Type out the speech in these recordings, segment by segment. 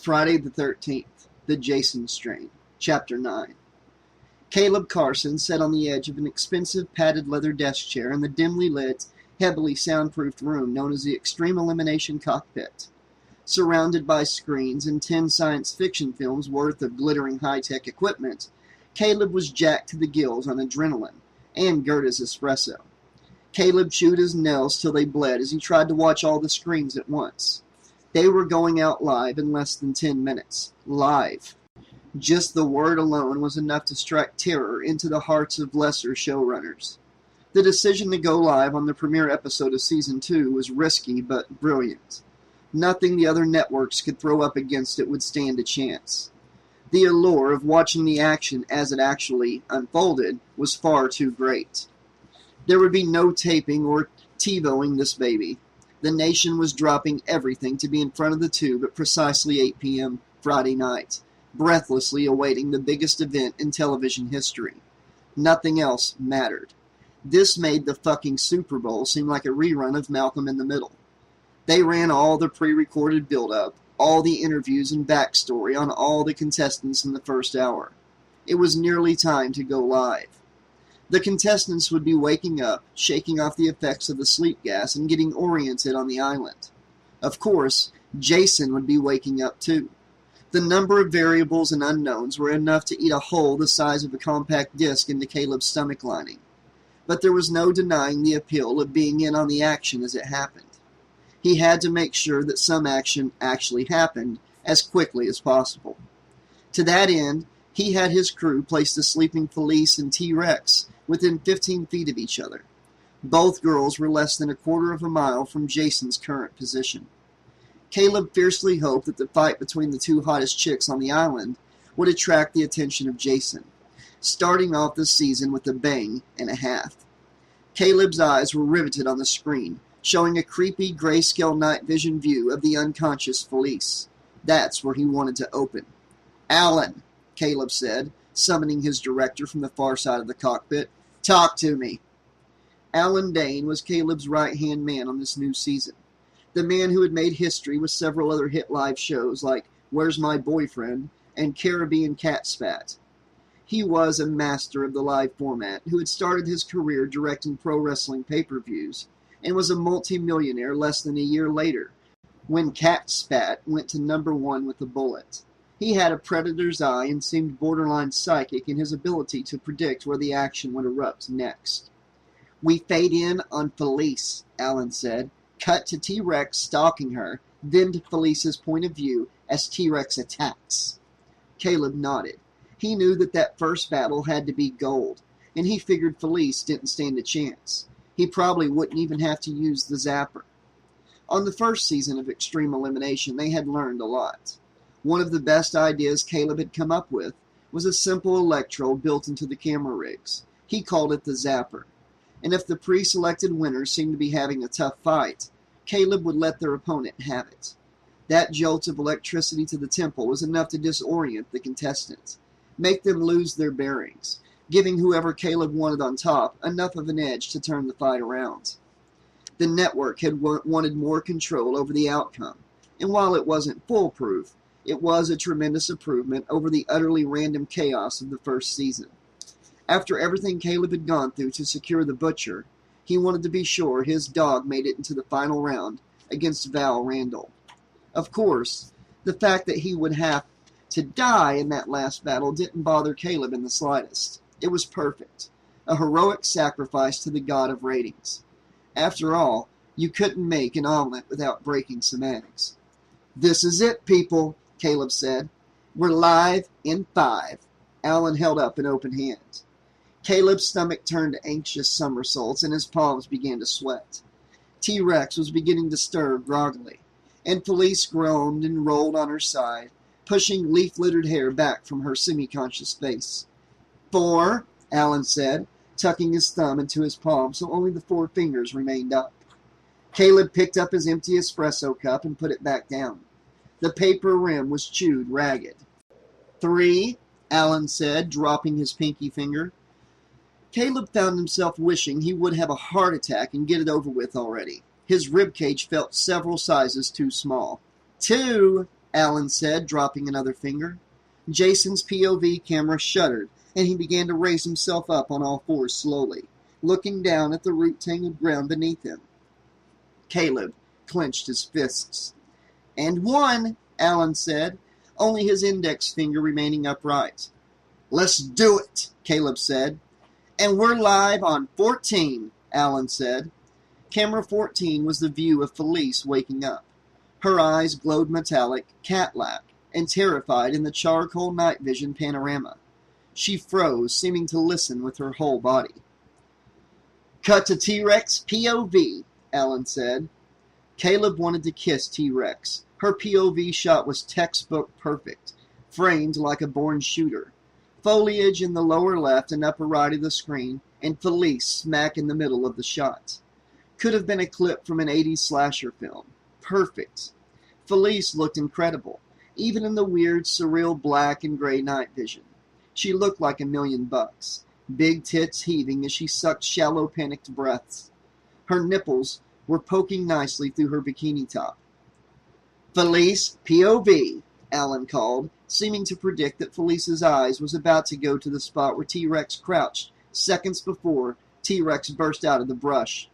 Friday the 13th, The Jason Strain, Chapter 9. Caleb Carson sat on the edge of an expensive padded leather desk chair in the dimly lit, heavily soundproofed room known as the Extreme Elimination Cockpit. Surrounded by screens and 10 science fiction films worth of glittering high-tech equipment, Caleb was jacked to the gills on adrenaline and Gerda's espresso. Caleb chewed his nails till they bled as he tried to watch all the screens at once. They were going out live in less than 10 minutes. Live. Just the word alone was enough to strike terror into the hearts of lesser showrunners. The decision to go live on the premiere episode of Season 2 was risky but brilliant. Nothing the other networks could throw up against it would stand a chance. The allure of watching the action as it actually unfolded was far too great. There would be no taping or TiVoing this baby. The nation was dropping everything to be in front of the tube at precisely 8 p.m. Friday night, breathlessly awaiting the biggest event in television history. Nothing else mattered. This made the fucking Super Bowl seem like a rerun of Malcolm in the Middle. They ran all the pre-recorded build-up, all the interviews and backstory on all the contestants in the first hour. It was nearly time to go live. The contestants would be waking up, shaking off the effects of the sleep gas, and getting oriented on the island. Of course, Jason would be waking up too. The number of variables and unknowns were enough to eat a hole the size of a compact disc into Caleb's stomach lining. But there was no denying the appeal of being in on the action as it happened. He had to make sure that some action actually happened as quickly as possible. To that end, he had his crew place the sleeping Felice and T-Rex within 15 feet of each other. Both girls were less than a quarter of a mile from Jason's current position. Caleb fiercely hoped that the fight between the two hottest chicks on the island would attract the attention of Jason, starting off the season with a bang and a half. Caleb's eyes were riveted on the screen, showing a creepy grayscale night vision view of the unconscious Felice. That's where he wanted to open. "Alan," Caleb said, summoning his director from the far side of the cockpit. "Talk to me." Alan Dane was Caleb's right-hand man on this new season. The man who had made history with several other hit live shows like Where's My Boyfriend and Caribbean Cat Spat. He was a master of the live format who had started his career directing pro wrestling pay-per-views and was a multi-millionaire less than a year later when Cat Spat went to #1 with a bullet. He had a predator's eye and seemed borderline psychic in his ability to predict where the action would erupt next. "We fade in on Felice," Alan said. "Cut to T-Rex stalking her, then to Felice's point of view as T-Rex attacks." Caleb nodded. He knew that first battle had to be gold, and he figured Felice didn't stand a chance. He probably wouldn't even have to use the zapper. On the first season of Extreme Elimination, they had learned a lot. One of the best ideas Caleb had come up with was a simple electrode built into the camera rigs. He called it the zapper. And if the pre-selected winners seemed to be having a tough fight, Caleb would let their opponent have it. That jolt of electricity to the temple was enough to disorient the contestants, make them lose their bearings, giving whoever Caleb wanted on top enough of an edge to turn the fight around. The network had wanted more control over the outcome, and while it wasn't foolproof, it was a tremendous improvement over the utterly random chaos of the first season. After everything Caleb had gone through to secure the Butcher, he wanted to be sure his dog made it into the final round against Val Randall. Of course, the fact that he would have to die in that last battle didn't bother Caleb in the slightest. It was perfect. A heroic sacrifice to the god of ratings. After all, you couldn't make an omelet without breaking some eggs. "This is it, people," Caleb said. "We're live in 5. Alan held up an open hand. Caleb's stomach turned to anxious somersaults and his palms began to sweat. T-Rex was beginning to stir groggily, and Felice groaned and rolled on her side, pushing leaf-littered hair back from her semi-conscious face. 4, Alan said, tucking his thumb into his palm so only the 4 fingers remained up. Caleb picked up his empty espresso cup and put it back down. The paper rim was chewed ragged. 3, Alan said, dropping his pinky finger. Caleb found himself wishing he would have a heart attack and get it over with already. His ribcage felt several sizes too small. 2, Alan said, dropping another finger. Jason's POV camera shuddered, and he began to raise himself up on all fours slowly, looking down at the root-tangled ground beneath him. Caleb clenched his fists. "And one," Alan said, only his index finger remaining upright. "Let's do it," Caleb said. "And we're live on 14, Alan said. Camera 14 was the view of Felice waking up. Her eyes glowed metallic, cat-like, and terrified in the charcoal night vision panorama. She froze, seeming to listen with her whole body. "Cut to T-Rex POV, Alan said. Caleb wanted to kiss T-Rex. Her POV shot was textbook perfect, framed like a born shooter. Foliage in the lower left and upper right of the screen, and Felice smack in the middle of the shot. Could have been a clip from an 80s slasher film. Perfect. Felice looked incredible, even in the weird, surreal black and gray night vision. She looked like $1,000,000, big tits heaving as she sucked shallow, panicked breaths. Her nipples were poking nicely through her bikini top. "Felice, POV," Alan called, seeming to predict that Felice's eyes was about to go to the spot where T-Rex crouched seconds before T-Rex burst out of the brush.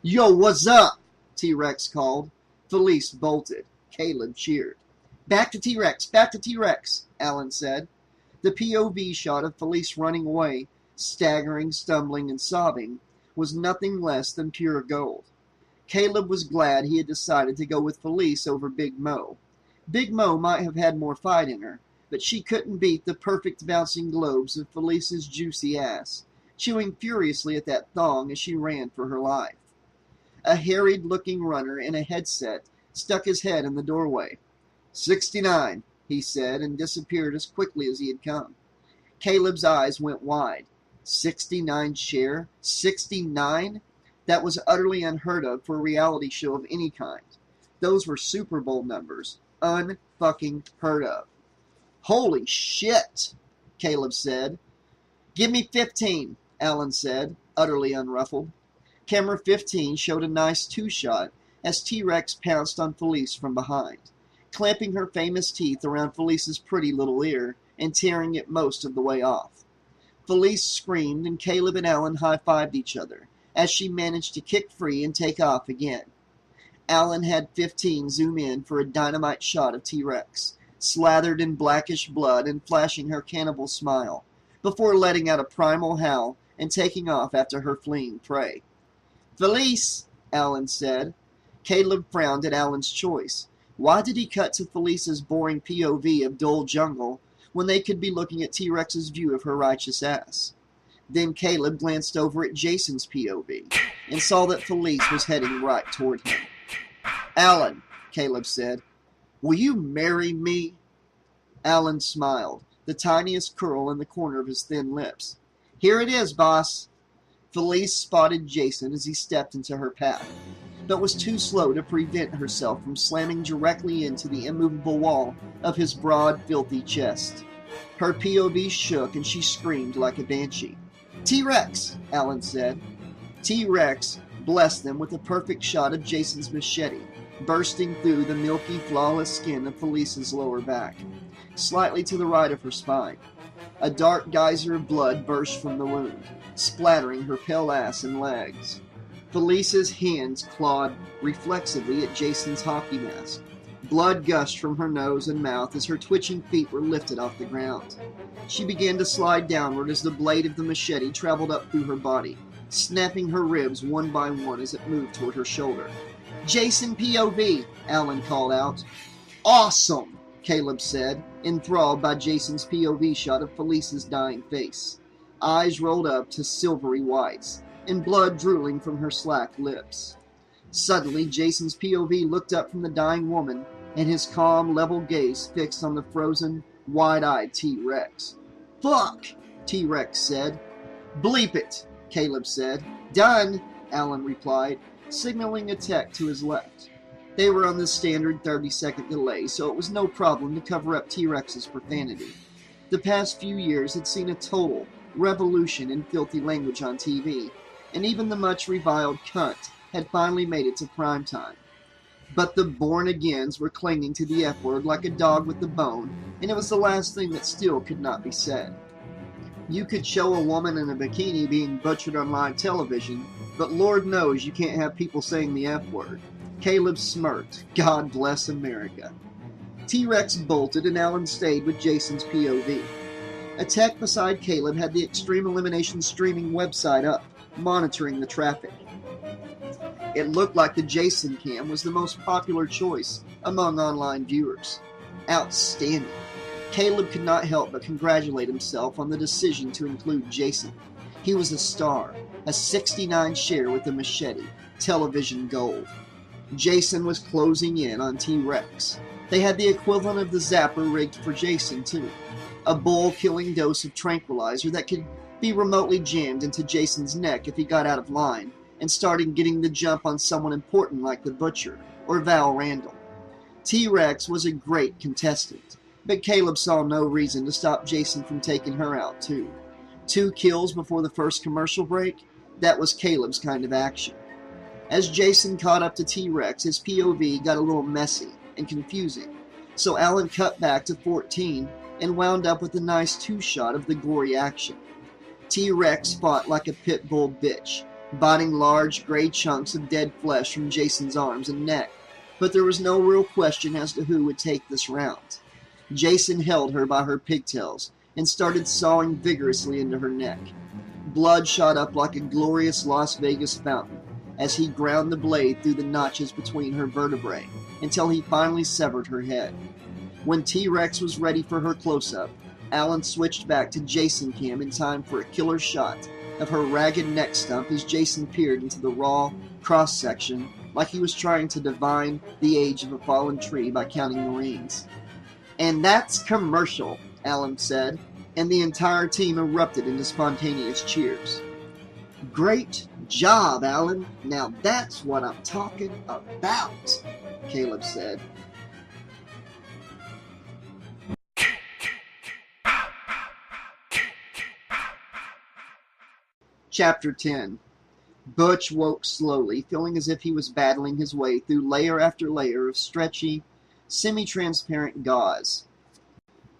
"Yo, what's up?" T-Rex called. Felice bolted. Caleb cheered. "Back to T-Rex, back to T-Rex," Alan said. The POV shot of Felice running away, staggering, stumbling, and sobbing, was nothing less than pure gold. Caleb was glad he had decided to go with Felice over Big Mo. Big Mo might have had more fight in her, but she couldn't beat the perfect bouncing globes of Felice's juicy ass, chewing furiously at that thong as she ran for her life. A harried-looking runner in a headset stuck his head in the doorway. 69, he said, and disappeared as quickly as he had come. Caleb's eyes went wide. 69 share? 69? That was utterly unheard of for a reality show of any kind. Those were Super Bowl numbers. Unfucking heard of. "Holy shit," Caleb said. "Give me 15, Alan said, utterly unruffled. Camera 15 showed a nice two-shot as T-Rex pounced on Felice from behind, clamping her famous teeth around Felice's pretty little ear and tearing it most of the way off. Felice screamed and Caleb and Alan high-fived each other as she managed to kick free and take off again. Alan had 15 zoom in for a dynamite shot of T-Rex, slathered in blackish blood and flashing her cannibal smile, before letting out a primal howl and taking off after her fleeing prey. "Felice," Alan said. Caleb frowned at Alan's choice. Why did he cut to Felice's boring POV of dull jungle when they could be looking at T-Rex's view of her righteous ass? Then Caleb glanced over at Jason's POV and saw that Felice was heading right toward him. "Alan," Caleb said, "will you marry me?" Alan smiled, the tiniest curl in the corner of his thin lips. "Here it is, boss." Felice spotted Jason as he stepped into her path, but was too slow to prevent herself from slamming directly into the immovable wall of his broad, filthy chest. Her POV shook and she screamed like a banshee. "T-Rex," Alan said. T-Rex blessed them with a perfect shot of Jason's machete, bursting through the milky, flawless skin of Felice's lower back, slightly to the right of her spine. A dark geyser of blood burst from the wound, splattering her pale ass and legs. Felice's hands clawed reflexively at Jason's hockey mask. Blood gushed from her nose and mouth as her twitching feet were lifted off the ground. She began to slide downward as the blade of the machete traveled up through her body, snapping her ribs one by one as it moved toward her shoulder. "Jason POV," Alan called out. "Awesome," Caleb said, enthralled by Jason's POV shot of Felice's dying face. Eyes rolled up to silvery whites, and blood drooling from her slack lips. Suddenly, Jason's POV looked up from the dying woman, and his calm, level gaze fixed on the frozen, wide-eyed T-Rex. "Fuck," T-Rex said. "Bleep it," Caleb said. "Done," Alan replied, signaling a tech to his left. They were on the standard 30-second delay, so it was no problem to cover up T-Rex's profanity. The past few years had seen a total revolution in filthy language on TV, and even the much reviled cunt had finally made it to prime time. But the born-agains were clinging to the F-word like a dog with the bone, and it was the last thing that still could not be said. You could show a woman in a bikini being butchered on live television, but Lord knows you can't have people saying the F-word. Caleb smirked. God bless America. T-Rex bolted and Alan stayed with Jason's POV. A tech beside Caleb had the Extreme Elimination streaming website up, monitoring the traffic. It looked like the Jason cam was the most popular choice among online viewers. Outstanding. Caleb could not help but congratulate himself on the decision to include Jason. He was a star, a 69 share with a machete, television gold. Jason was closing in on T-Rex. They had the equivalent of the zapper rigged for Jason, too. A bull-killing dose of tranquilizer that could be remotely jammed into Jason's neck if he got out of line and started getting the jump on someone important like the Butcher or Val Randall. T-Rex was a great contestant, but Caleb saw no reason to stop Jason from taking her out, too. 2 kills before the first commercial break? That was Caleb's kind of action. As Jason caught up to T-Rex, his POV got a little messy and confusing, so Alan cut back to 14 and wound up with a nice 2-shot of the gory action. T-Rex fought like a pit bull bitch, biting large gray chunks of dead flesh from Jason's arms and neck, but there was no real question as to who would take this round. Jason held her by her pigtails and started sawing vigorously into her neck. Blood shot up like a glorious Las Vegas fountain as he ground the blade through the notches between her vertebrae until he finally severed her head. When T-Rex was ready for her close-up, Alan switched back to Jason cam in time for a killer shot of her ragged neck stump as Jason peered into the raw cross-section like he was trying to divine the age of a fallen tree by counting the rings. "And that's commercial," Alan said, and the entire team erupted into spontaneous cheers. "Great job, Alan. Now that's what I'm talking about," Caleb said. Chapter 10. Butch woke slowly, feeling as if he was battling his way through layer after layer of stretchy, semi-transparent gauze.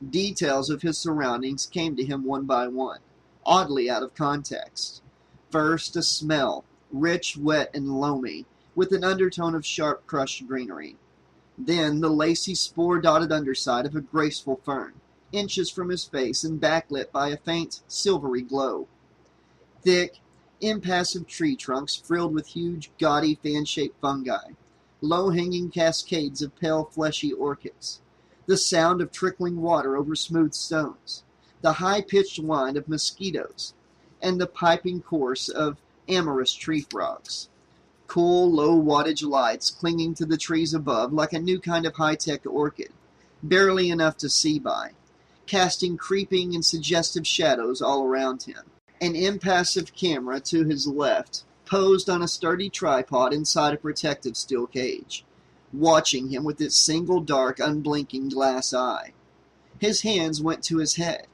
Details of his surroundings came to him one by one, oddly out of context. First, a smell, rich, wet, and loamy, with an undertone of sharp crushed greenery. Then the lacy spore-dotted underside of a graceful fern, inches from his face and backlit by a faint, silvery glow. Thick, impassive tree trunks frilled with huge, gaudy, fan-shaped fungi, low-hanging cascades of pale, fleshy orchids, the sound of trickling water over smooth stones, the high-pitched whine of mosquitoes, and the piping chorus of amorous tree frogs. Cool, low-wattage lights clinging to the trees above like a new kind of high-tech orchid, barely enough to see by, casting creeping and suggestive shadows all around him. An impassive camera to his left, posed on a sturdy tripod inside a protective steel cage, watching him with its single dark, unblinking glass eye. His hands went to his head,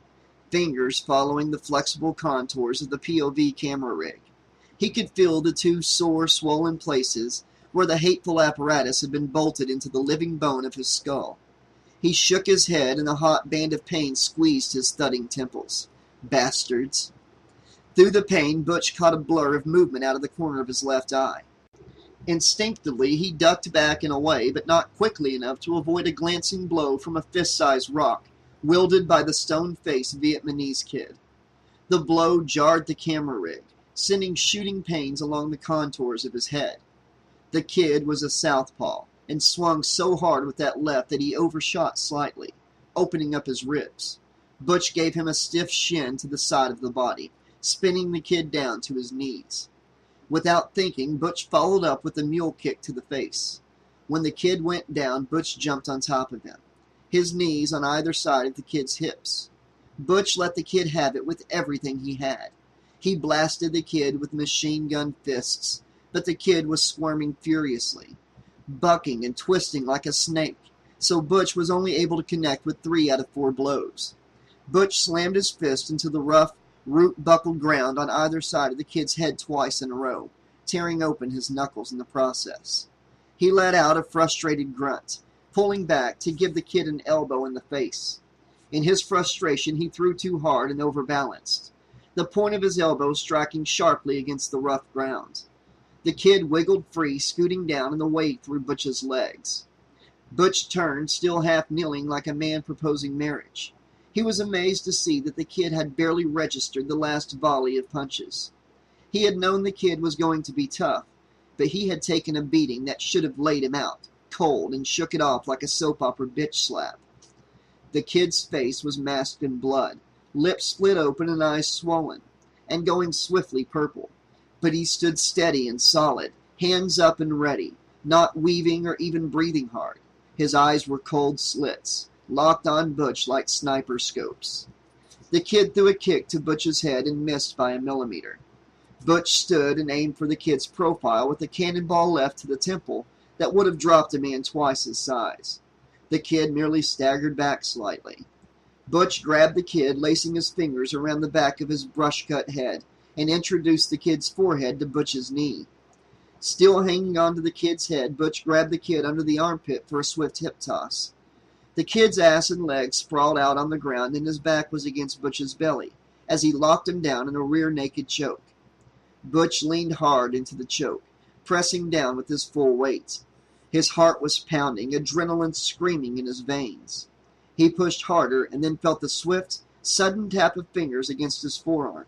fingers following the flexible contours of the POV camera rig. He could feel the 2 sore, swollen places where the hateful apparatus had been bolted into the living bone of his skull. He shook his head, and a hot band of pain squeezed his thudding temples. Bastards. Through the pain, Butch caught a blur of movement out of the corner of his left eye. Instinctively, he ducked back and away, but not quickly enough to avoid a glancing blow from a fist-sized rock, wielded by the stone-faced Vietnamese kid. The blow jarred the camera rig, sending shooting pains along the contours of his head. The kid was a southpaw, and swung so hard with that left that he overshot slightly, opening up his ribs. Butch gave him a stiff shin to the side of the body, spinning the kid down to his knees. Without thinking, Butch followed up with a mule kick to the face. When the kid went down, Butch jumped on top of him, his knees on either side of the kid's hips. Butch let the kid have it with everything he had. He blasted the kid with machine gun fists, but the kid was squirming furiously, bucking and twisting like a snake, so Butch was only able to connect with 3 out of 4 blows. Butch slammed his fist into the rough, root-buckled ground on either side of the kid's head twice in a row, tearing open his knuckles in the process. He let out a frustrated grunt, pulling back to give the kid an elbow in the face. In his frustration, he threw too hard and overbalanced, the point of his elbow striking sharply against the rough ground. The kid wiggled free, scooting down and away through Butch's legs. Butch turned, still half kneeling like a man proposing marriage. He was amazed to see that the kid had barely registered the last volley of punches. He had known the kid was going to be tough, but he had taken a beating that should have laid him out, cold, and shook it off like a soap opera bitch slap. The kid's face was masked in blood, lips split open and eyes swollen, and going swiftly purple. But he stood steady and solid, hands up and ready, not weaving or even breathing hard. His eyes were cold slits, locked on Butch like sniper scopes. The kid threw a kick to Butch's head and missed by a millimeter. Butch stood and aimed for the kid's profile with a cannonball left to the temple that would have dropped a man twice his size. The kid merely staggered back slightly. Butch grabbed the kid, lacing his fingers around the back of his brush-cut head, and introduced the kid's forehead to Butch's knee. Still hanging onto the kid's head, Butch grabbed the kid under the armpit for a swift hip toss. The kid's ass and legs sprawled out on the ground, and his back was against Butch's belly, as he locked him down in a rear-naked choke. Butch leaned hard into the choke, pressing down with his full weight. His heart was pounding, adrenaline screaming in his veins. He pushed harder and then felt the swift, sudden tap of fingers against his forearm.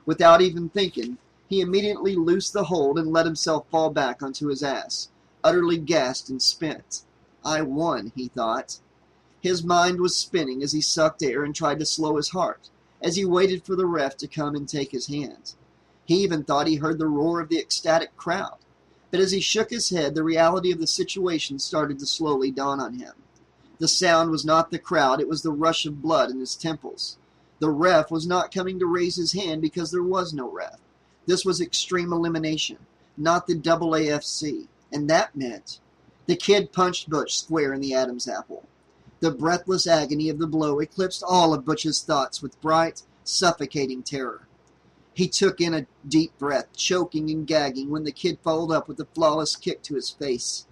Without even thinking, he immediately loosed the hold and let himself fall back onto his ass, utterly gassed and spent. I won, he thought. His mind was spinning as he sucked air and tried to slow his heart, as he waited for the ref to come and take his hand. He even thought he heard the roar of the ecstatic crowd. But as he shook his head, the reality of the situation started to slowly dawn on him. The sound was not the crowd, it was the rush of blood in his temples. The ref was not coming to raise his hand because there was no ref. This was extreme elimination, not the AAFC, and that meant the kid punched Butch square in the Adam's apple. The breathless agony of the blow eclipsed all of Butch's thoughts with bright, suffocating terror. He took in a deep breath, choking and gagging, when the kid followed up with a flawless kick to his face.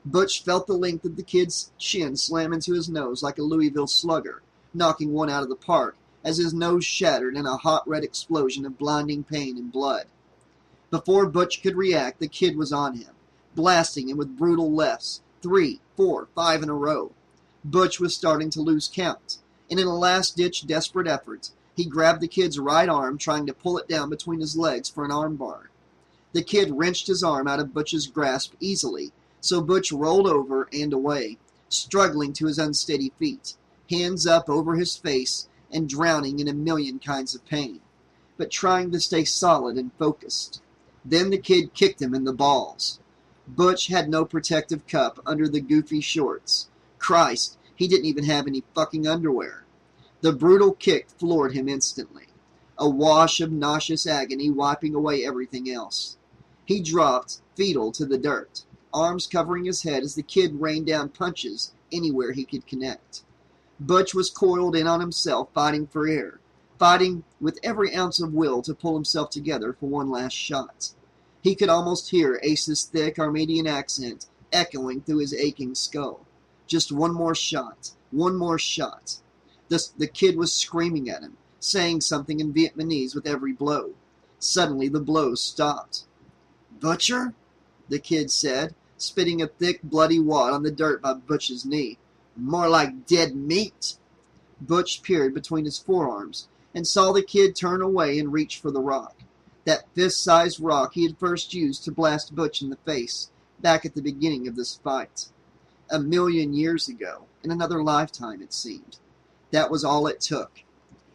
Butch felt the length of the kid's shin slam into his nose like a Louisville slugger, knocking one out of the park, as his nose shattered in a hot red explosion of blinding pain and blood. Before Butch could react, the kid was on him, blasting him with brutal lefts, 3, 4, 5 in a row. Butch was starting to lose count, and in a last-ditch desperate effort, he grabbed the kid's right arm, trying to pull it down between his legs for an armbar. The kid wrenched his arm out of Butch's grasp easily, so Butch rolled over and away, struggling to his unsteady feet, hands up over his face and drowning in a million kinds of pain, but trying to stay solid and focused. Then the kid kicked him in the balls. Butch had no protective cup under the goofy shorts. Christ, he didn't even have any fucking underwear. The brutal kick floored him instantly, a wash of nauseous agony wiping away everything else. He dropped, fetal, to the dirt, arms covering his head as the kid rained down punches anywhere he could connect. Butch was coiled in on himself, fighting for air, fighting with every ounce of will to pull himself together for one last shot. He could almost hear Ace's thick Armenian accent echoing through his aching skull. Just one more shot, one more shot. The kid was screaming at him, saying something in Vietnamese with every blow. Suddenly the blows stopped. "Butcher?" the kid said, spitting a thick, bloody wad on the dirt by Butch's knee. "More like dead meat." Butch peered between his forearms and saw the kid turn away and reach for the rock. That fist-sized rock he had first used to blast Butch in the face, back at the beginning of this fight. 1,000,000 years ago, in another lifetime it seemed. That was all it took.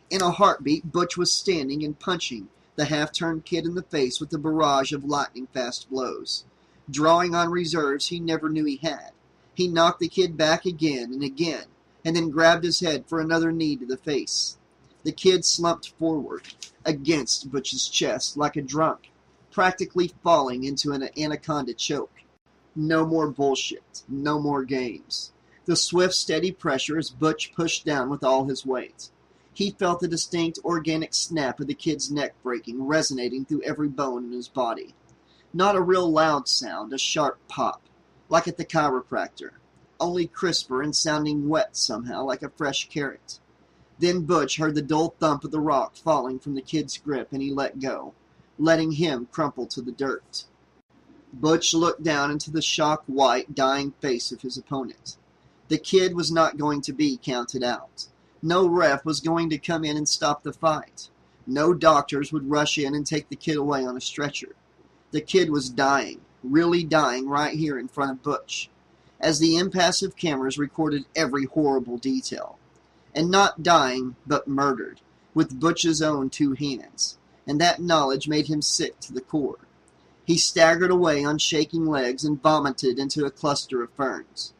In a heartbeat, Butch was standing and punching the half-turned kid in the face with a barrage of lightning-fast blows, drawing on reserves he never knew he had. He knocked the kid back again, and then grabbed his head for another knee to the face. The kid slumped forward, against Butch's chest like a drunk, practically falling into an anaconda choke. No more bullshit. No more games. The swift, steady pressure as Butch pushed down with all his weight. He felt the distinct, organic snap of the kid's neck breaking, resonating through every bone in his body. Not a real loud sound, a sharp pop. like at the chiropractor, only crisper and sounding wet somehow like a fresh carrot. Then Butch heard the dull thump of the rock falling from the kid's grip, and he let go, letting him crumple to the dirt. Butch looked down into the shock-white, dying face of his opponent. The kid was not going to be counted out. No ref was going to come in and stop the fight. No doctors would rush in and take the kid away on a stretcher. The kid was dying, really dying right here in front of Butch, as the impassive cameras recorded every horrible detail. And not dying, but murdered, with Butch's own 2 hands, and that knowledge made him sick to the core. He staggered away on shaking legs and vomited into a cluster of ferns.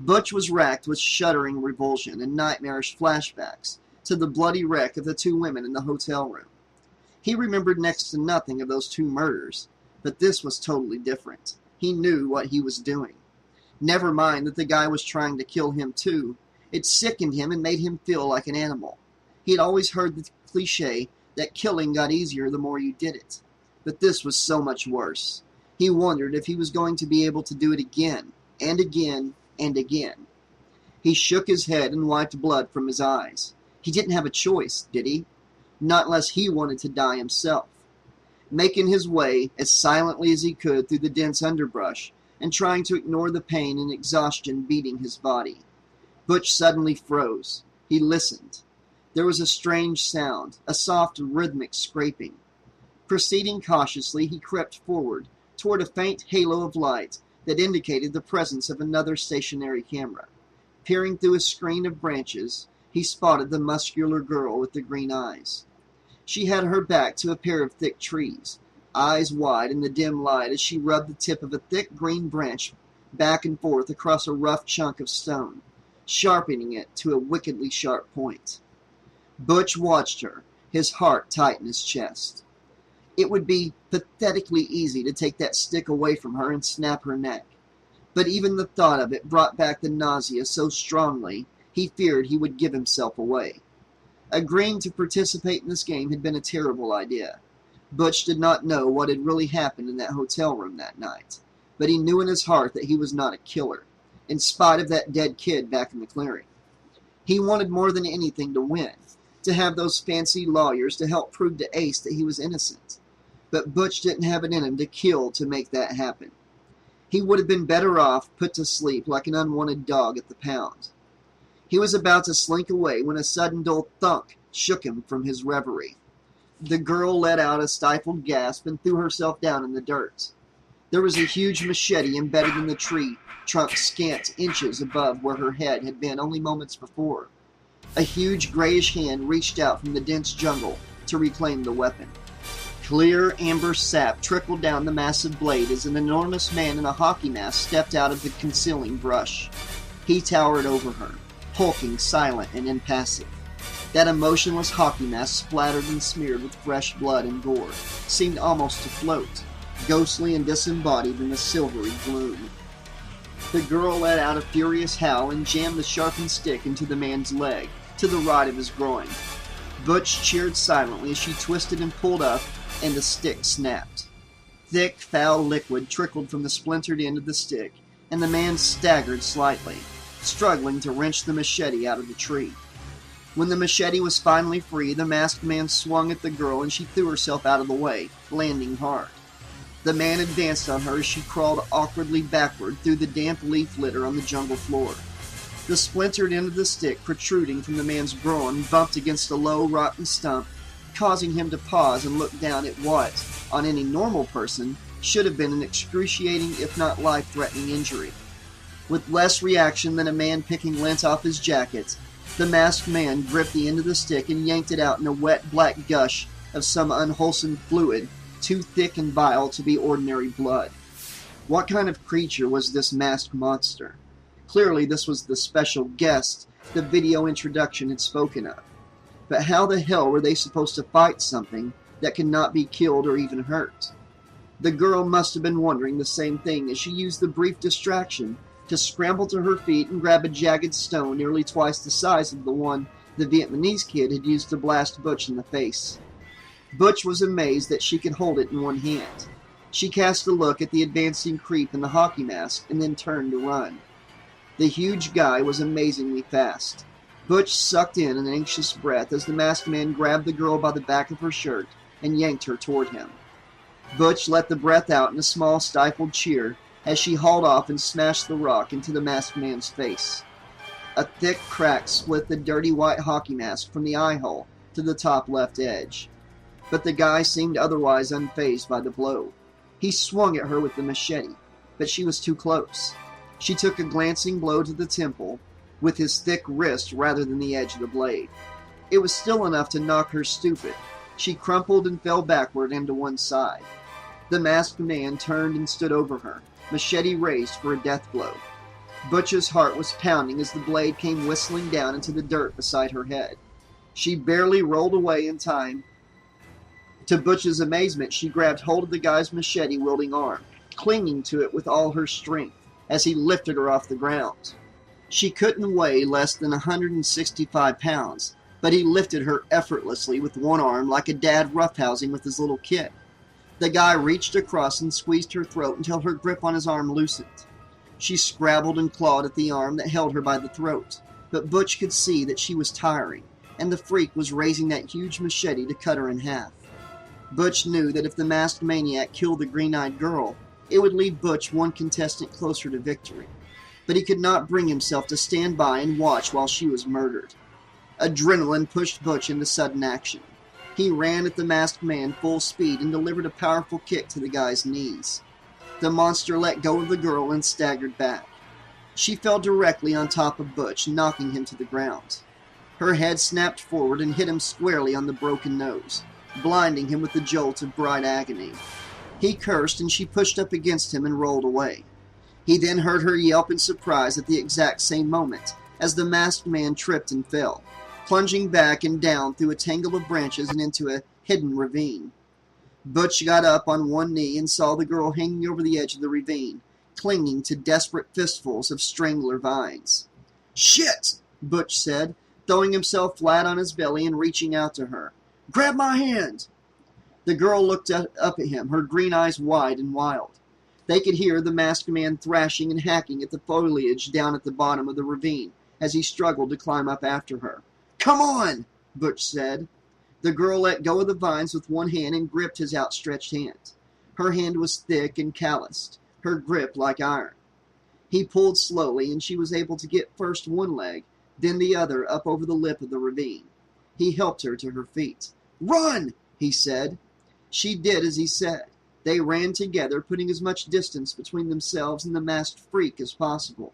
Butch was racked with shuddering revulsion and nightmarish flashbacks to the bloody wreck of the 2 women in the hotel room. He remembered next to nothing of those 2 murders, but this was totally different. He knew what he was doing. Never mind that the guy was trying to kill him too. It sickened him and made him feel like an animal. He had always heard the cliche that killing got easier the more you did it. But this was so much worse. He wondered if he was going to be able to do it again, and again, and again. He shook his head and wiped blood from his eyes. He didn't have a choice, did he? Not unless he wanted to die himself. Making his way as silently as he could through the dense underbrush and trying to ignore the pain and exhaustion beating his body, Butch suddenly froze. He listened. There was a strange sound, a soft rhythmic scraping. Proceeding cautiously, he crept forward toward a faint halo of light that indicated the presence of another stationary camera. Peering through a screen of branches, he spotted the muscular girl with the green eyes. She had her back to a pair of thick trees, eyes wide in the dim light as she rubbed the tip of a thick green branch back and forth across a rough chunk of stone, sharpening it to a wickedly sharp point. Butch watched her, his heart tight in his chest. It would be pathetically easy to take that stick away from her and snap her neck, but even the thought of it brought back the nausea so strongly he feared he would give himself away. Agreeing to participate in this game had been a terrible idea. Butch did not know what had really happened in that hotel room that night, but he knew in his heart that he was not a killer, in spite of that dead kid back in the clearing. He wanted more than anything to win, to have those fancy lawyers to help prove to Ace that he was innocent. But Butch didn't have it in him to kill to make that happen. He would have been better off put to sleep like an unwanted dog at the pound. He was about to slink away when a sudden dull thunk shook him from his reverie. The girl let out a stifled gasp and threw herself down in the dirt. There was a huge machete embedded in the tree trunk scant inches above where her head had been only moments before. A huge grayish hand reached out from the dense jungle to reclaim the weapon. Clear amber sap trickled down the massive blade as an enormous man in a hockey mask stepped out of the concealing brush. He towered over her, hulking, silent, and impassive. That emotionless hockey mask, splattered and smeared with fresh blood and gore, seemed almost to float, ghostly and disembodied in the silvery gloom. The girl let out a furious howl and jammed the sharpened stick into the man's leg, to the right of his groin. Butch cheered silently as she twisted and pulled up, and the stick snapped. Thick, foul liquid trickled from the splintered end of the stick, and the man staggered slightly, struggling to wrench the machete out of the tree. When the machete was finally free, the masked man swung at the girl and she threw herself out of the way, landing hard. The man advanced on her as she crawled awkwardly backward through the damp leaf litter on the jungle floor. The splintered end of the stick protruding from the man's groin bumped against a low, rotten stump, causing him to pause and look down at what, on any normal person, should have been an excruciating, if not life-threatening injury. With less reaction than a man picking lint off his jacket, the masked man gripped the end of the stick and yanked it out in a wet black gush of some unwholesome fluid, too thick and vile to be ordinary blood. What kind of creature was this masked monster? Clearly this was the special guest the video introduction had spoken of. But how the hell were they supposed to fight something that cannot be killed or even hurt? The girl must have been wondering the same thing as she used the brief distraction to scramble to her feet and grab a jagged stone nearly twice the size of the one the Vietnamese kid had used to blast Butch in the face. Butch was amazed that she could hold it in one hand. She cast a look at the advancing creep in the hockey mask and then turned to run. The huge guy was amazingly fast. Butch sucked in an anxious breath as the masked man grabbed the girl by the back of her shirt and yanked her toward him. Butch let the breath out in a small stifled cheer as she hauled off and smashed the rock into the masked man's face. A thick crack split the dirty white hockey mask from the eye hole to the top left edge. But the guy seemed otherwise unfazed by the blow. He swung at her with the machete, but she was too close. She took a glancing blow to the temple with his thick wrist rather than the edge of the blade. It was still enough to knock her stupid. She crumpled and fell backward and to one side. The masked man turned and stood over her, machete raised for a death blow. Butch's heart was pounding as the blade came whistling down into the dirt beside her head. She barely rolled away in time. To Butch's amazement, she grabbed hold of the guy's machete-wielding arm, clinging to it with all her strength as he lifted her off the ground. She couldn't weigh less than 165 pounds, but he lifted her effortlessly with one arm like a dad roughhousing with his little kid. The guy reached across and squeezed her throat until her grip on his arm loosened. She scrabbled and clawed at the arm that held her by the throat, but Butch could see that she was tiring, and the freak was raising that huge machete to cut her in half. Butch knew that if the masked maniac killed the green-eyed girl, it would leave Butch one contestant closer to victory. But he could not bring himself to stand by and watch while she was murdered. Adrenaline pushed Butch into sudden action. He ran at the masked man full speed and delivered a powerful kick to the guy's knees. The monster let go of the girl and staggered back. She fell directly on top of Butch, knocking him to the ground. Her head snapped forward and hit him squarely on the broken nose, blinding him with the jolt of bright agony. He cursed and she pushed up against him and rolled away. He then heard her yelp in surprise at the exact same moment as the masked man tripped and fell, plunging back and down through a tangle of branches and into a hidden ravine. Butch got up on one knee and saw the girl hanging over the edge of the ravine, clinging to desperate fistfuls of strangler vines. "Shit!" Butch said, throwing himself flat on his belly and reaching out to her. "Grab my hand!" The girl looked up at him, her green eyes wide and wild. They could hear the masked man thrashing and hacking at the foliage down at the bottom of the ravine as he struggled to climb up after her. "Come on!" Butch said. The girl let go of the vines with one hand and gripped his outstretched hand. Her hand was thick and calloused, her grip like iron. He pulled slowly, and she was able to get first one leg, then the other up over the lip of the ravine. He helped her to her feet. "Run!" he said. She did as he said. They ran together, putting as much distance between themselves and the masked freak as possible.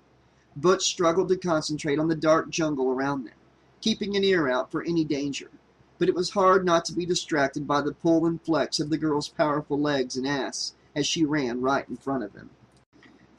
Butch struggled to concentrate on the dark jungle around them, keeping an ear out for any danger. But it was hard not to be distracted by the pull and flex of the girl's powerful legs and ass as she ran right in front of him.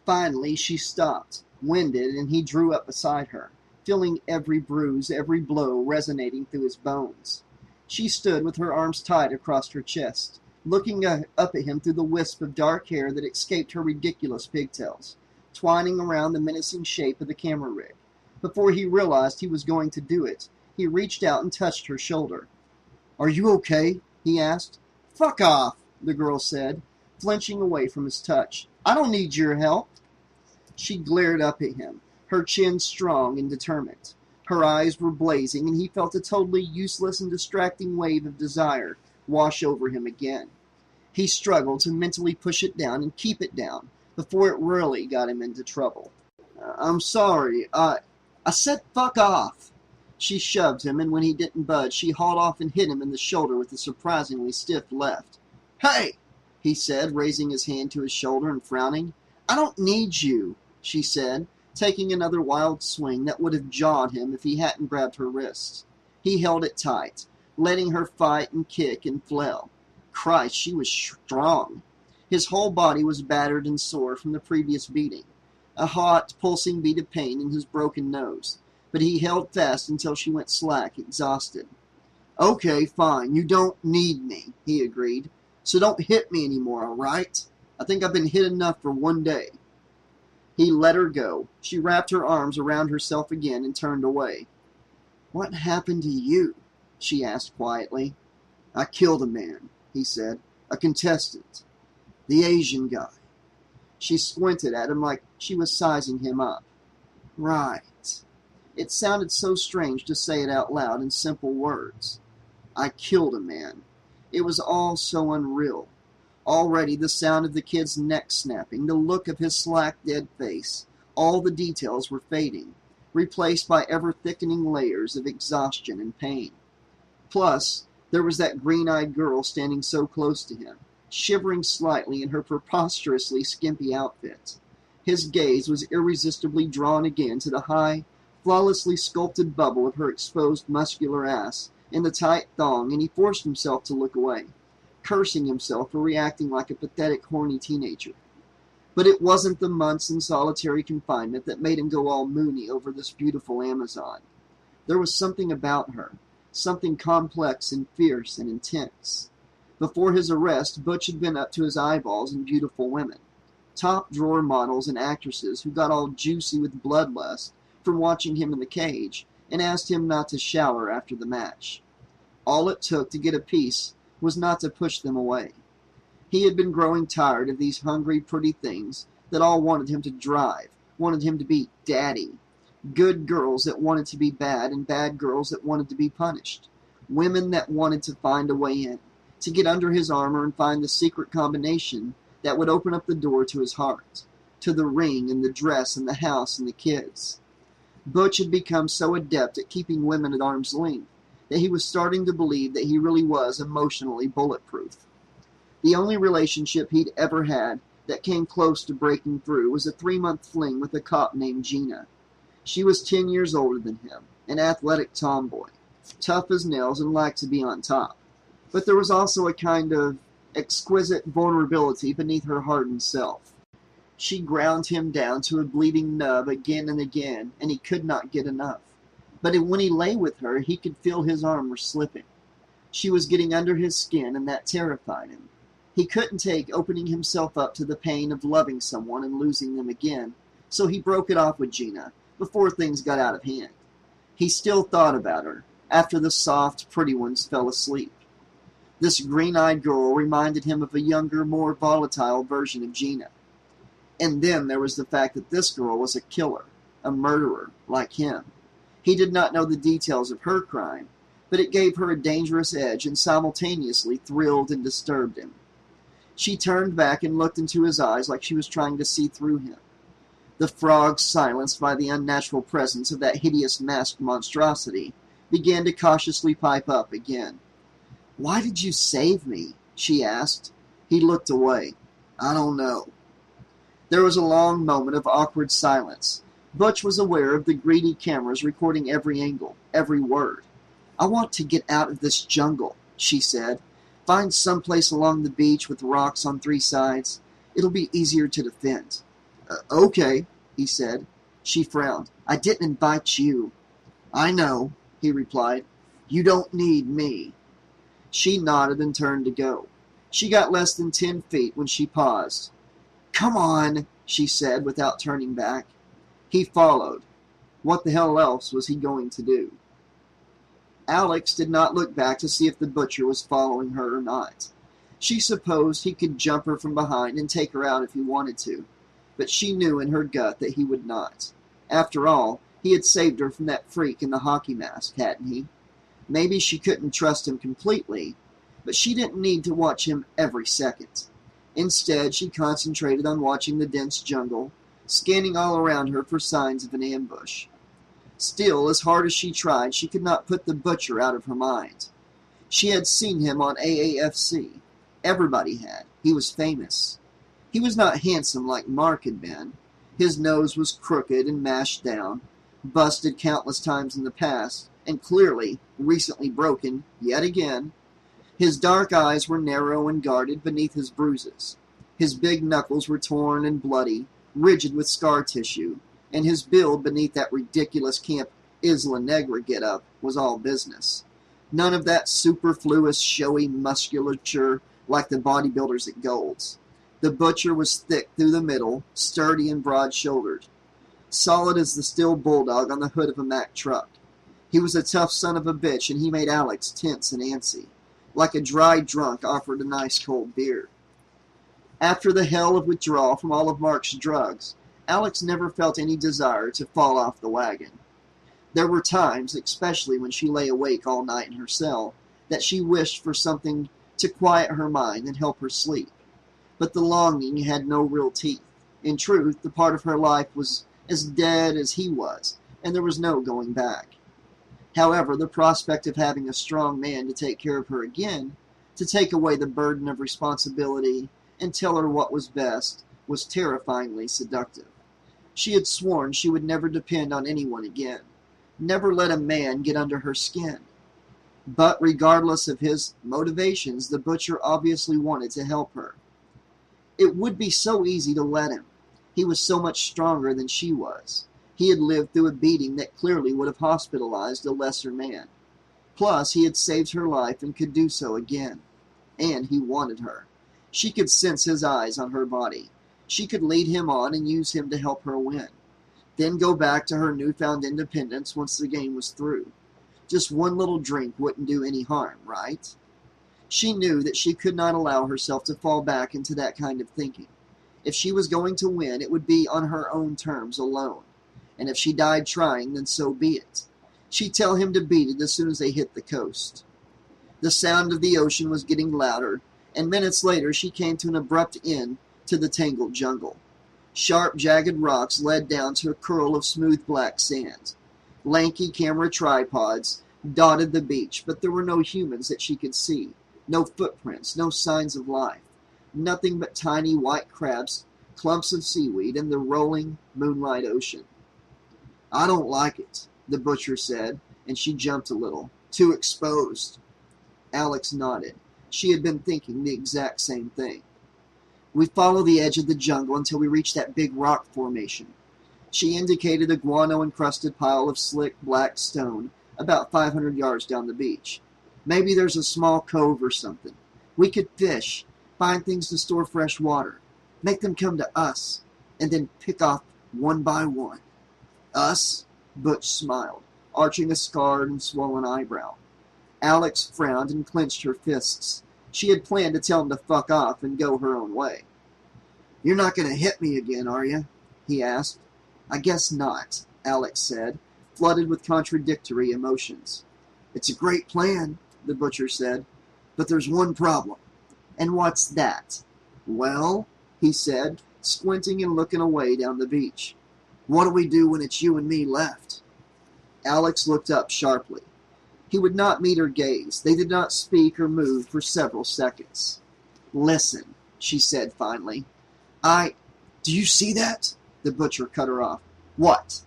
Finally, she stopped, winded, and he drew up beside her, feeling every bruise, every blow resonating through his bones. She stood with her arms tied across her chest, looking up at him through the wisp of dark hair that escaped her ridiculous pigtails, twining around the menacing shape of the camera rig. Before he realized he was going to do it, he reached out and touched her shoulder. "Are you okay?" he asked. "Fuck off," the girl said, flinching away from his touch. "I don't need your help." She glared up at him, her chin strong and determined. Her eyes were blazing, and he felt a totally useless and distracting wave of desire wash over him again. He struggled to mentally push it down and keep it down before it really got him into trouble. "I'm sorry. I said fuck off." She shoved him, and when he didn't budge, she hauled off and hit him in the shoulder with a surprisingly stiff left. "Hey!" he said, raising his hand to his shoulder and frowning. "I don't need you," she said, taking another wild swing that would have jawed him if he hadn't grabbed her wrist. He held it tight, letting her fight and kick and flail. Christ, she was strong. His whole body was battered and sore from the previous beating, a hot, pulsing beat of pain in his broken nose, but he held fast until she went slack, exhausted. "Okay, fine, you don't need me," he agreed. "So don't hit me anymore, all right? I think I've been hit enough for one day." He let her go. She wrapped her arms around herself again and turned away. "What happened to you?" she asked quietly. "I killed a man," he said. "A contestant." The Asian guy. She squinted at him like she was sizing him up. Right. It sounded so strange to say it out loud in simple words. I killed a man. It was all so unreal. Already the sound of the kid's neck snapping, the look of his slack, dead face, all the details were fading, replaced by ever-thickening layers of exhaustion and pain. Plus, there was that green-eyed girl standing so close to him, shivering slightly in her preposterously skimpy outfit. His gaze was irresistibly drawn again to the high, flawlessly sculpted bubble of her exposed muscular ass in the tight thong, and he forced himself to look away, cursing himself for reacting like a pathetic, horny teenager. But it wasn't the months in solitary confinement that made him go all moony over this beautiful Amazon. There was something about her, something complex and fierce and intense. Before his arrest, Butch had been up to his eyeballs in beautiful women, top-drawer models and actresses who got all juicy with bloodlust from watching him in the cage and asked him not to shower after the match. All it took to get a piece was not to push them away. He had been growing tired of these hungry, pretty things that all wanted him to drive, wanted him to be daddy. Good girls that wanted to be bad, and bad girls that wanted to be punished. Women that wanted to find a way in, to get under his armor and find the secret combination that would open up the door to his heart, to the ring and the dress and the house and the kids. Butch had become so adept at keeping women at arm's length that he was starting to believe that he really was emotionally bulletproof. The only relationship he'd ever had that came close to breaking through was a 3-month fling with a cop named Gina. She was 10 years older than him, an athletic tomboy, tough as nails and liked to be on top. But there was also a kind of exquisite vulnerability beneath her hardened self. She ground him down to a bleeding nub again and again, and he could not get enough. But when he lay with her, he could feel his armor slipping. She was getting under his skin, and that terrified him. He couldn't take opening himself up to the pain of loving someone and losing them again, so he broke it off with Gina before things got out of hand. He still thought about her after the soft, pretty ones fell asleep. This green-eyed girl reminded him of a younger, more volatile version of Gina. And then there was the fact that this girl was a killer, a murderer, like him. He did not know the details of her crime, but it gave her a dangerous edge and simultaneously thrilled and disturbed him. She turned back and looked into his eyes like she was trying to see through him. The frog, silenced by the unnatural presence of that hideous masked monstrosity, began to cautiously pipe up again. "Why did you save me?" she asked. He looked away. "I don't know." There was a long moment of awkward silence. Butch was aware of the greedy cameras recording every angle, every word. "I want to get out of this jungle," she said. "Find someplace along the beach with rocks on 3 sides. It'll be easier to defend." Okay, he said. She frowned. "I didn't invite you." "I know," he replied. "You don't need me." She nodded and turned to go. She got less than 10 feet when she paused. "Come on," she said without turning back. He followed. What the hell else was he going to do? Alex did not look back to see if the butcher was following her or not. She supposed he could jump her from behind and take her out if he wanted to, but she knew in her gut that he would not. After all, he had saved her from that freak in the hockey mask, hadn't he? Maybe she couldn't trust him completely, but she didn't need to watch him every second. Instead, she concentrated on watching the dense jungle, scanning all around her for signs of an ambush. Still, as hard as she tried, she could not put the butcher out of her mind. She had seen him on AAFC. Everybody had. He was famous. He was not handsome like Mark had been. His nose was crooked and mashed down, busted countless times in the past, and clearly, recently broken, yet again. His dark eyes were narrow and guarded beneath his bruises. His big knuckles were torn and bloody, rigid with scar tissue, and his build beneath that ridiculous Camp Isla Negra get-up was all business. None of that superfluous, showy musculature like the bodybuilders at Gold's. The butcher was thick through the middle, sturdy and broad-shouldered, solid as the steel bulldog on the hood of a Mack truck. He was a tough son of a bitch, and he made Alex tense and antsy, like a dry drunk offered a nice cold beer. After the hell of withdrawal from all of Mark's drugs, Alex never felt any desire to fall off the wagon. There were times, especially when she lay awake all night in her cell, that she wished for something to quiet her mind and help her sleep. But the longing had no real teeth. In truth, the part of her life was as dead as he was, and there was no going back. However, the prospect of having a strong man to take care of her again, to take away the burden of responsibility and tell her what was best, was terrifyingly seductive. She had sworn she would never depend on anyone again, never let a man get under her skin. But regardless of his motivations, the butcher obviously wanted to help her. It would be so easy to let him. He was so much stronger than she was. He had lived through a beating that clearly would have hospitalized a lesser man. Plus, he had saved her life and could do so again. And he wanted her. She could sense his eyes on her body. She could lead him on and use him to help her win. Then go back to her newfound independence once the game was through. Just one little drink wouldn't do any harm, right? She knew that she could not allow herself to fall back into that kind of thinking. If she was going to win, it would be on her own terms alone. And if she died trying, then so be it. She'd tell him to beat it as soon as they hit the coast. The sound of the ocean was getting louder, and minutes later she came to an abrupt end to the tangled jungle. Sharp, jagged rocks led down to a curl of smooth black sand. Lanky camera tripods dotted the beach, but there were no humans that she could see. No footprints, no signs of life. Nothing but tiny white crabs, clumps of seaweed, and the rolling moonlight ocean. "I don't like it," the butcher said, and she jumped a little. "Too exposed." Alex nodded. She had been thinking the exact same thing. "We follow the edge of the jungle until we reach that big rock formation." She indicated a guano-encrusted pile of slick black stone about 500 yards down the beach. "Maybe there's a small cove or something. We could fish, find things to store fresh water, make them come to us, and then pick off one by one." "Us?" Butch smiled, arching a scarred and swollen eyebrow. Alex frowned and clenched her fists. She had planned to tell him to fuck off and go her own way. "You're not going to hit me again, are you?" he asked. "I guess not," Alex said, flooded with contradictory emotions. "It's a great plan," the butcher said, "but there's one problem." "And what's that?" "Well," he said, squinting and looking away down the beach. "What do we do when it's you and me left?" Alex looked up sharply. He would not meet her gaze. They did not speak or move for several seconds. "Listen," she said finally. Do you see that?" The butcher cut her off. "What?"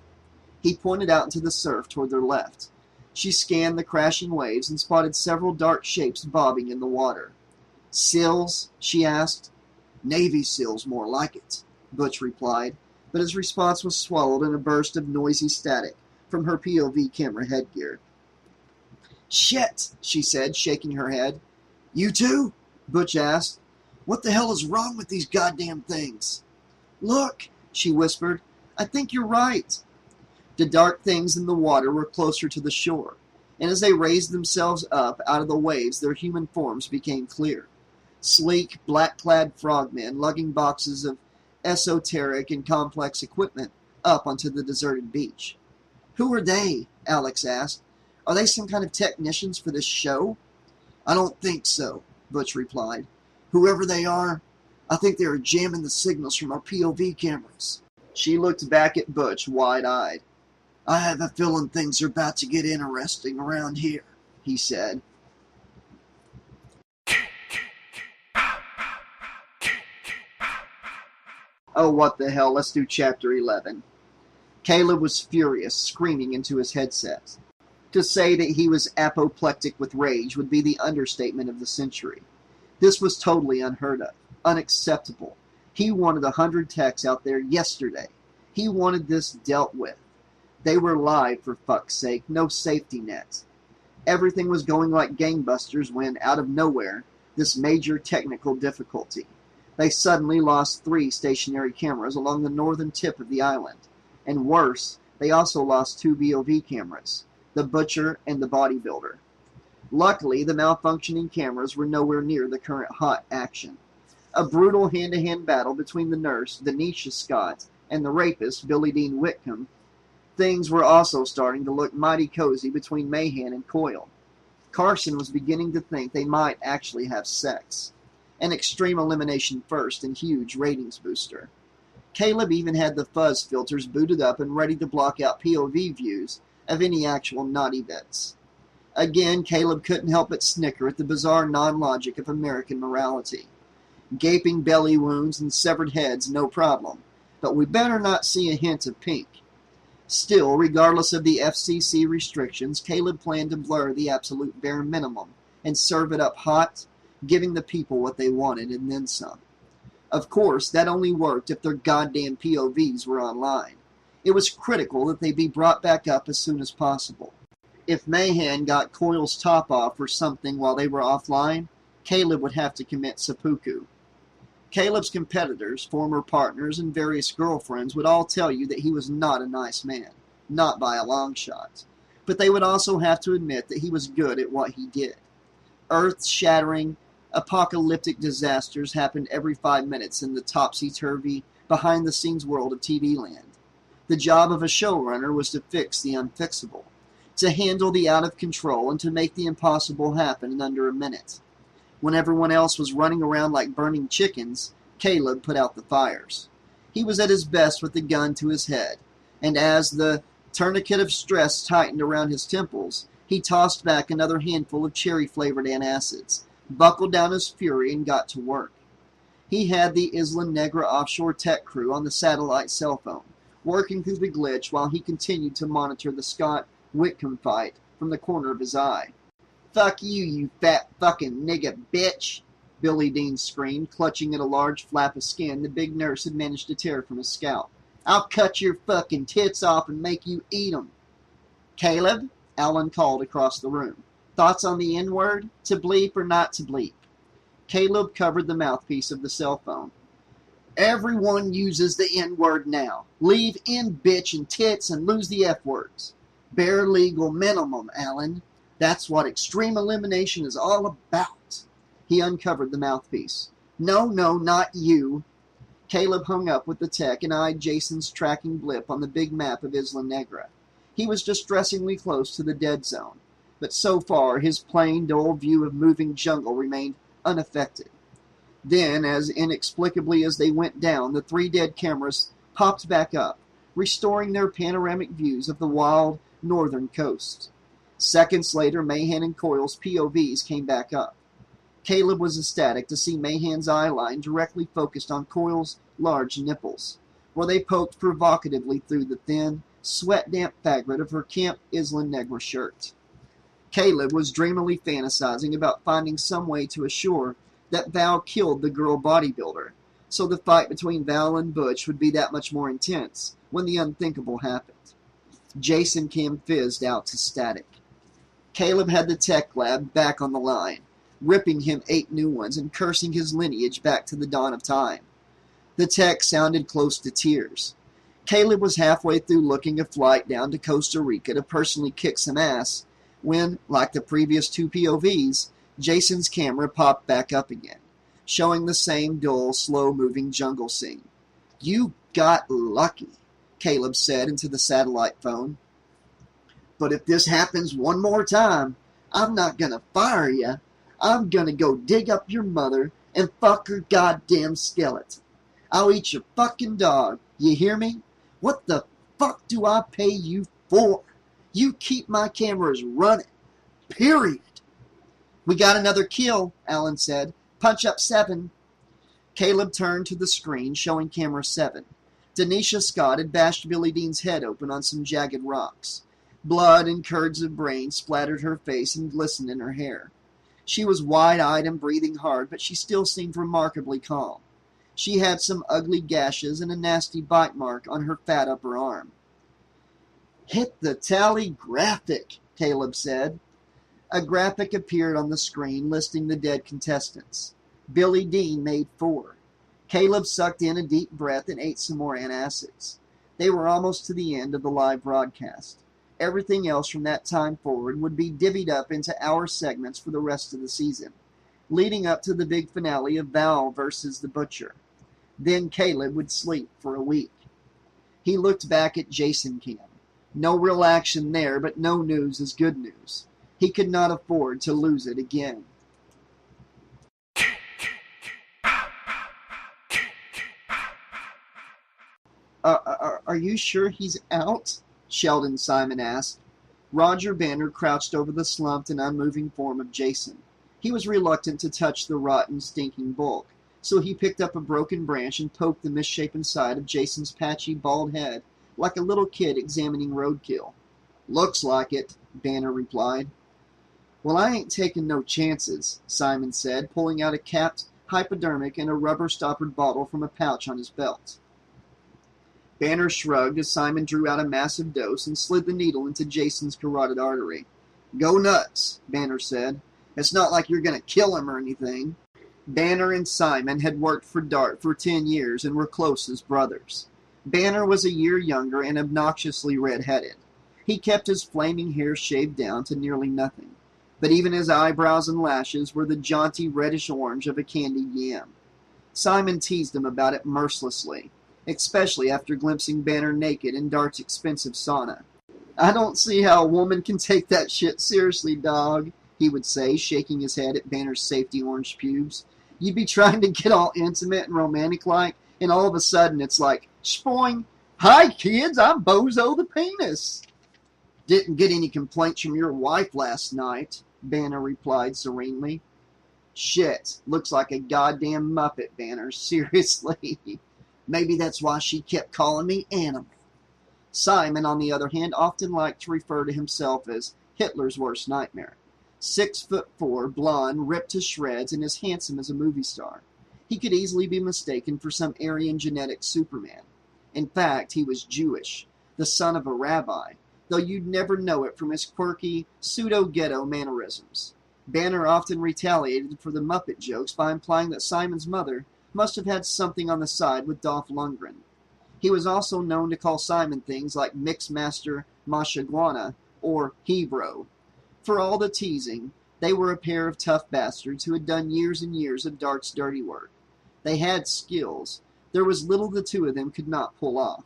He pointed out into the surf toward their left. She scanned the crashing waves and spotted several dark shapes bobbing in the water. "Seals?" she asked. "Navy SEALs, more like it," Butch replied, but his response was swallowed in a burst of noisy static from her POV camera headgear. "Shit," she said, shaking her head. "You too?" Butch asked. "What the hell is wrong with these goddamn things?" "Look," she whispered. "I think you're right." The dark things in the water were closer to the shore, and as they raised themselves up out of the waves, their human forms became clear. Sleek, black-clad frogmen lugging boxes of esoteric and complex equipment up onto the deserted beach. "Who are they?" Alex asked. "Are they some kind of technicians for this show?" "I don't think so," Butch replied. "Whoever they are, I think they are jamming the signals from our POV cameras." She looked back at Butch, wide-eyed. "I have a feeling things are about to get interesting around here," he said. Oh, what the hell, let's do Chapter 11. Caleb was furious, screaming into his headset. To say that he was apoplectic with rage would be the understatement of the century. This was totally unheard of, unacceptable. He wanted 100 techs out there yesterday. He wanted this dealt with. They were live, for fuck's sake, no safety net. Everything was going like gangbusters when, out of nowhere, this major technical difficulty. They suddenly lost 3 stationary cameras along the northern tip of the island. And worse, they also lost 2 VOV cameras, the butcher and the bodybuilder. Luckily, the malfunctioning cameras were nowhere near the current hot action. A brutal hand-to-hand battle between the nurse, Denisha Scott, and the rapist, Billy Dean Whitcomb. Things were also starting to look mighty cozy between Mahan and Coyle. Carson was beginning to think they might actually have sex. An extreme elimination first and huge ratings booster. Caleb even had the fuzz filters booted up and ready to block out POV views of any actual naughty bits. Again, Caleb couldn't help but snicker at the bizarre non-logic of American morality. Gaping belly wounds and severed heads, no problem. But we better not see a hint of pink. Still, regardless of the FCC restrictions, Caleb planned to blur the absolute bare minimum and serve it up hot, giving the people what they wanted and then some. Of course, that only worked if their goddamn POVs were online. It was critical that they be brought back up as soon as possible. If Mahan got Coyle's top off or something while they were offline, Caleb would have to commit seppuku. Caleb's competitors, former partners, and various girlfriends would all tell you that he was not a nice man, not by a long shot. But they would also have to admit that he was good at what he did. Earth-shattering, apocalyptic disasters happened every 5 minutes in the topsy-turvy, behind-the-scenes world of TV land. The job of a showrunner was to fix the unfixable, to handle the out-of-control, and to make the impossible happen in under a minute. When everyone else was running around like burning chickens, Caleb put out the fires. He was at his best with the gun to his head, and as the tourniquet of stress tightened around his temples, he tossed back another handful of cherry-flavored antacids, buckled down his fury, and got to work. He had the Isla Negra offshore tech crew on the satellite cell phone, working through the glitch while he continued to monitor the Scott Whitcomb fight from the corner of his eye. "Fuck you, you fat fucking nigga bitch," Billy Dean screamed, clutching at a large flap of skin the big nurse had managed to tear from his scalp. "I'll cut your fucking tits off and make you eat 'em." "Caleb," Alan called across the room. "Thoughts on the N-word? To bleep or not to bleep?" Caleb covered the mouthpiece of the cell phone. "Everyone uses the N-word now. Leave in bitch and tits and lose the F-words. Bare legal minimum, Alan. That's what extreme elimination is all about." He uncovered the mouthpiece. "No, not you." Caleb hung up with the tech and eyed Jason's tracking blip on the big map of Isla Negra. He was distressingly close to the dead zone, but so far his plain, dull view of moving jungle remained unaffected. Then, as inexplicably as they went down, the 3 dead cameras popped back up, restoring their panoramic views of the wild northern coast. Seconds later, Mahan and Coyle's POVs came back up. Caleb was ecstatic to see Mahan's eye line directly focused on Coyle's large nipples, where they poked provocatively through the thin, sweat-damp fabric of her Camp Isla Negra shirt. Caleb was dreamily fantasizing about finding some way to assure that Val killed the girl bodybuilder, so the fight between Val and Butch would be that much more intense when the unthinkable happened. Jason Cam fizzed out to static. Caleb had the tech lab back on the line, ripping him 8 new ones and cursing his lineage back to the dawn of time. The tech sounded close to tears. Caleb was halfway through looking a flight down to Costa Rica to personally kick some ass when, like the previous 2 POVs, Jason's camera popped back up again, showing the same dull, slow-moving jungle scene. "You got lucky," Caleb said into the satellite phone. "But if this happens one more time, I'm not gonna fire you. I'm gonna go dig up your mother and fuck her goddamn skeleton. I'll eat your fucking dog. You hear me? What the fuck do I pay you for? You keep my cameras running. Period." "We got another kill," Alan said. "Punch up 7. Caleb turned to the screen showing camera 7. Denisha Scott had bashed Billy Dean's head open on some jagged rocks. Blood and curds of brain splattered her face and glistened in her hair. She was wide-eyed and breathing hard, but she still seemed remarkably calm. She had some ugly gashes and a nasty bite mark on her fat upper arm. "Hit the tally graphic," Caleb said. A graphic appeared on the screen listing the dead contestants. Billy Dean made 4. Caleb sucked in a deep breath and ate some more antacids. They were almost to the end of the live broadcast. Everything else from that time forward would be divvied up into hour segments for the rest of the season. leading up to the big finale of Val versus the Butcher. Then Caleb would sleep for a week. He looked back at Jason Cam. No real action there, but no news is good news. He could not afford to lose it again. Are you sure he's out? Sheldon Simon asked. Roger Banner crouched over the slumped and unmoving form of Jason. He was reluctant to touch the rotten, stinking bulk, so he picked up a broken branch and poked the misshapen side of Jason's patchy, bald head, like a little kid examining roadkill. Looks like it, Banner replied. Well, I ain't taking no chances, Simon said, pulling out a capped hypodermic and a rubber-stoppered bottle from a pouch on his belt. Banner shrugged as Simon drew out a massive dose and slid the needle into Jason's carotid artery. Go nuts, Banner said. It's not like you're going to kill him or anything. Banner and Simon had worked for Dart for 10 years and were close as brothers. Banner was a year younger and obnoxiously red-headed. He kept his flaming hair shaved down to nearly nothing, but even his eyebrows and lashes were the jaunty reddish-orange of a candied yam. Simon teased him about it mercilessly, especially after glimpsing Banner naked in Dart's expensive sauna. I don't see how a woman can take that shit seriously, dog, he would say, shaking his head at Banner's safety orange pubes. You'd be trying to get all intimate and romantic-like, and all of a sudden it's like, spoing, hi kids, I'm Bozo the Penis. Didn't get any complaints from your wife last night, Banner replied serenely. Shit, looks like a goddamn Muppet, Banner, seriously. Maybe that's why she kept calling me Animal. Simon, on the other hand, often liked to refer to himself as Hitler's worst nightmare. 6'4", blonde, ripped to shreds, and as handsome as a movie star. He could easily be mistaken for some Aryan genetic Superman. In fact, he was Jewish, the son of a rabbi, though you'd never know it from his quirky, pseudo-ghetto mannerisms. Banner often retaliated for the Muppet jokes by implying that Simon's mother must have had something on the side with Dolph Lundgren. He was also known to call Simon things like Mixmaster Mashaguana or Hebrew. For all the teasing, they were a pair of tough bastards who had done years and years of Dart's dirty work. They had skills. There was little the two of them could not pull off.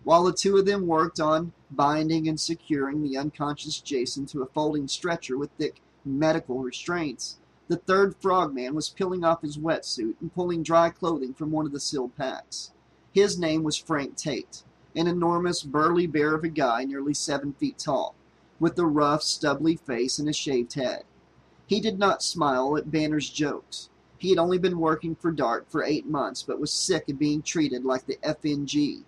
While the two of them worked on binding and securing the unconscious Jason to a folding stretcher with thick medical restraints, the third frogman was peeling off his wetsuit and pulling dry clothing from one of the sealed packs. His name was Frank Tate, an enormous burly bear of a guy nearly 7 feet tall, with a rough, stubbly face and a shaved head. He did not smile at Banner's jokes. He had only been working for Dart for 8 months, but was sick of being treated like the FNG.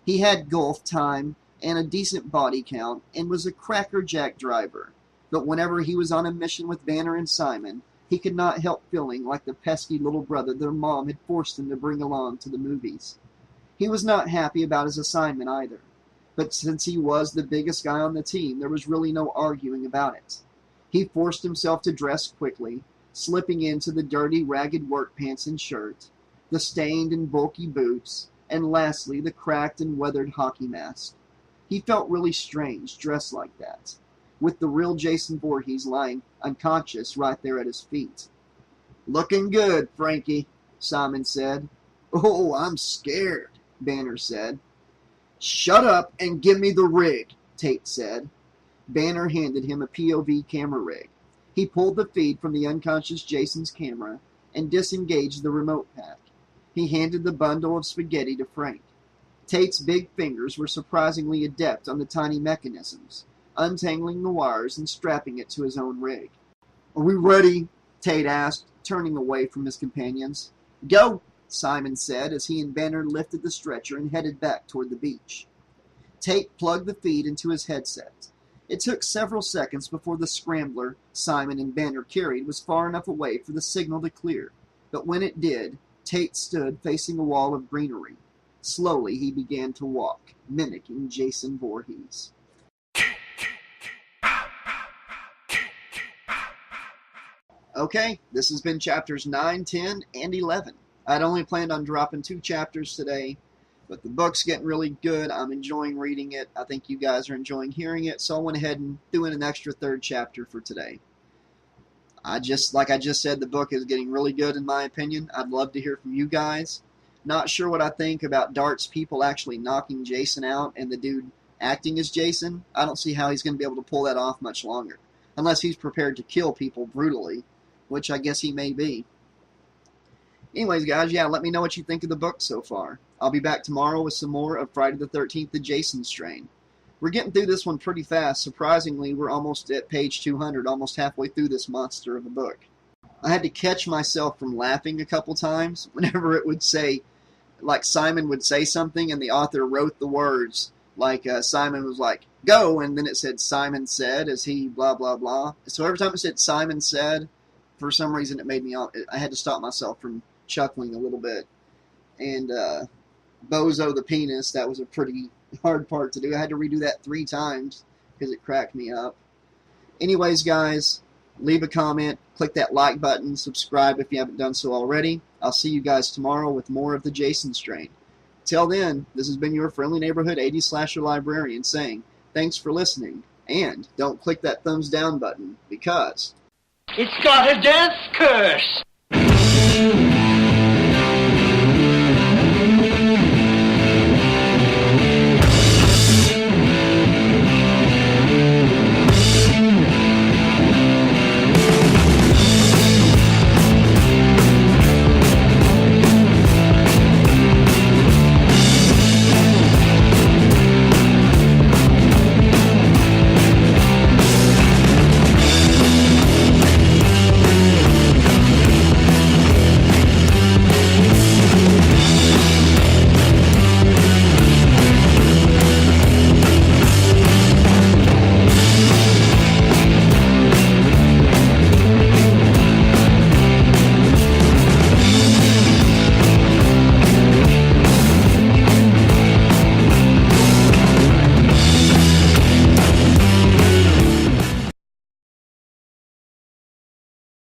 He had golf time and a decent body count, and was a crackerjack driver. But whenever he was on a mission with Banner and Simon, he could not help feeling like the pesky little brother their mom had forced him to bring along to the movies. He was not happy about his assignment either, but since he was the biggest guy on the team, there was really no arguing about it. He forced himself to dress quickly, slipping into the dirty, ragged work pants and shirt, the stained and bulky boots, and lastly, the cracked and weathered hockey mask. He felt really strange, dressed like that, with the real Jason Voorhees lying unconscious right there at his feet. "Looking good, Frankie," Simon said. "Oh, I'm scared," Banner said. "Shut up and give me the rig," Tate said. Banner handed him a POV camera rig. He pulled the feed from the unconscious Jason's camera and disengaged the remote pack. He handed the bundle of spaghetti to Frank. Tate's big fingers were surprisingly adept on the tiny mechanisms, untangling the wires and strapping it to his own rig. "Are we ready?" Tate asked, turning away from his companions. "Go," Simon said as he and Banner lifted the stretcher and headed back toward the beach. Tate plugged the feed into his headset. It took several seconds before the scrambler Simon and Banner carried was far enough away for the signal to clear, but when it did, Tate stood facing a wall of greenery. Slowly he began to walk, mimicking Jason Voorhees. Okay, this has been chapters 9, 10, and 11. I'd only planned on dropping 2 chapters today, but the book's getting really good. I'm enjoying reading it. I think you guys are enjoying hearing it, so I went ahead and threw in an extra 3rd chapter for today. Like I just said, the book is getting really good in my opinion. I'd love to hear from you guys. Not sure what I think about Dart's people actually knocking Jason out and the dude acting as Jason. I don't see how he's going to be able to pull that off much longer. Unless he's prepared to kill people brutally, which I guess he may be. Anyways, guys, yeah, let me know what you think of the book so far. I'll be back tomorrow with some more of Friday the 13th, The Jason Strain. We're getting through this one pretty fast. Surprisingly, we're almost at page 200, almost halfway through this monster of a book. I had to catch myself from laughing a couple times whenever it would say, like Simon would say something and the author wrote the words. Like Simon was like, go, and then it said Simon said as he blah, blah, blah. So every time it said Simon said, for some reason it made me, I had to stop myself from chuckling a little bit. And Bozo the penis, that was a pretty hard part to do. I had to redo that 3 times because it cracked me up. Anyways, guys, leave a comment, click that like button, subscribe if you haven't done so already. I'll see you guys tomorrow with more of the Jason Strain. Till then, this has been your friendly neighborhood 80s slasher librarian saying thanks for listening, and don't click that thumbs down button because it's got a death curse.